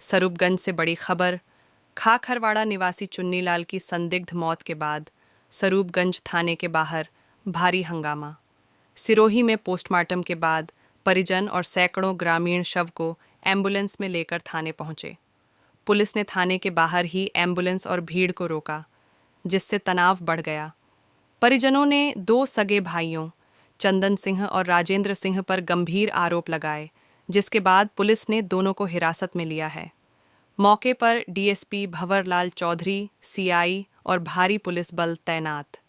स्वरूपगंज से बड़ी खबर। खाखरवाड़ा निवासी चुन्नीलाल की संदिग्ध मौत के बाद स्वरूपगंज थाने के बाहर भारी हंगामा। सिरोही में पोस्टमार्टम के बाद परिजन और सैकड़ों ग्रामीण शव को एम्बुलेंस में लेकर थाने पहुंचे। पुलिस ने थाने के बाहर ही एम्बुलेंस और भीड़ को रोका, जिससे तनाव बढ़ गया। परिजनों ने 2 सगे भाइयों चंदन सिंह और राजेंद्र सिंह पर गंभीर आरोप लगाए, जिसके बाद पुलिस ने दोनों को हिरासत में लिया है। मौके पर डीएसपी भंवरलाल चौधरी, सीआई और भारी पुलिस बल तैनात।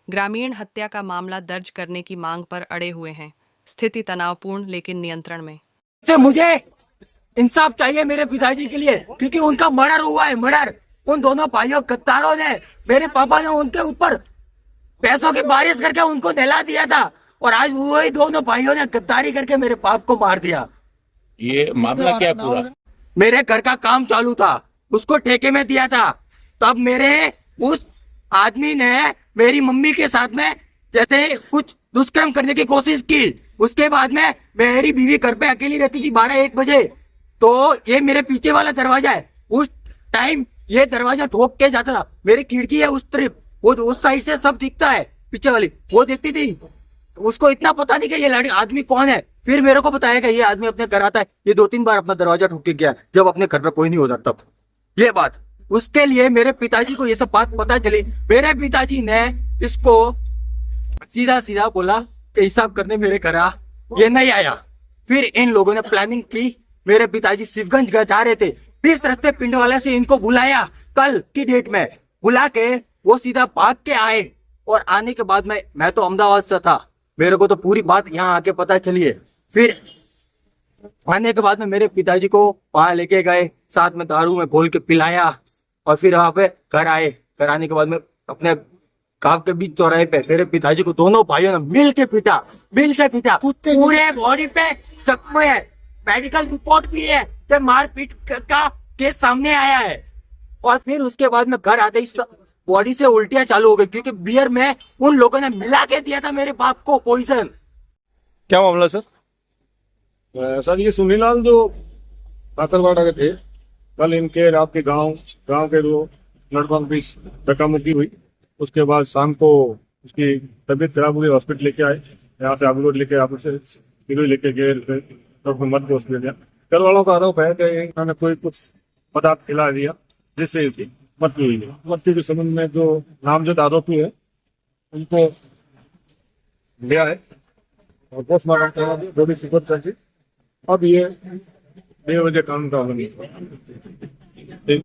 ग्रामीण हत्या का मामला दर्ज करने की मांग पर अड़े हुए हैं। स्थिति तनावपूर्ण लेकिन नियंत्रण में। मुझे इंसाफ चाहिए मेरे पिताजी के लिए, क्योंकि उनका मर्डर हुआ है। मर्डर उन दोनों भाइयों गद्दारों ने, मेरे पापा ने उनके ऊपर पैसों की बारिश करके उनको नहला दिया था, और आज वही दोनों भाइयों ने गद्दारी करके मेरे बाप को मार दिया। ये मामला क्या पूरा? मेरे घर का काम चालू था, उसको ठेके में दिया था। तब मेरे उस आदमी ने मेरी मम्मी के साथ में जैसे कुछ दुष्कर्म करने की कोशिश की। उसके बाद में मेरी बीवी घर पे अकेली रहती थी 12-1 बजे। तो ये मेरे पीछे वाला दरवाजा है, उस टाइम ये दरवाजा ठोक के जाता था। मेरी खिड़की है उस तरफ, वो उस साइड से सब दिखता है, पीछे वाली वो देखती थी। उसको इतना पता नहीं कि ये लड़की आदमी कौन है। फिर मेरे को बताया कि ये आदमी अपने घर आता है। ये 2-3 बार अपना दरवाजा ठोक के गया जब अपने घर पे कोई नहीं होता तब। ये बात उसके लिए मेरे पिताजी को ये सब बात पता चली। मेरे पिताजी ने इसको सीधा सीधा बोला कि हिसाब करने मेरे घर आ। ये नहीं आया। फिर इन लोगों ने प्लानिंग की। मेरे पिताजी शिवगंज जा रहे थे, 20 रस्ते पिंड वाले से इनको बुलाया। कल की डेट में बुला के वो सीधा भाग के आए, और आने के बाद मैं तो अहमदाबाद से था, मेरे को तो पूरी बात यहाँ आके पता चली है। फिर आने के बाद में मेरे पिताजी को वहां लेके गए, साथ में दारू में घोल के पिलाया, और फिर वहां पे घर आए। घर आने के बाद में अपने गांव के बीच चौराहे पे मेरे पिताजी को दोनों भाइयों ने मिल के पीटा। पूरे बॉडी पे जख्म है, मेडिकल रिपोर्ट भी है कि मारपीट का केस सामने आया है। और फिर उसके बाद में घर आते ही बॉडी से उल्टियां चालू हो गई, क्योंकि बियर में उन लोगों ने मिला के दिया था मेरे बाप को पॉइजन। क्या मामला सर? सर ये सुनीलाल जो खाखरवाड़ा के थे, कल इनके रात के गांव के 2 लड़कों के बीच धक्का मुक्की हुई। उसके बाद शाम को उसकी तबीयत खराब हुई, हॉस्पिटल लेके आए। यहाँ से आगू रोड लेके आप लेके गए, मत हॉस्पिटल गया। कल वालों का आरोप है कि इन्होंने कोई कुछ पदार्थ खिला दिया जिससे इसकी मृत्यु हुई है। मृत्यु के संबंध में जो नामजद आरोपी है उनको लिया है और पोस्टमार्टम करा दिया, 2 सुपर। अब ये बेवजह कानून का उल्लंघन।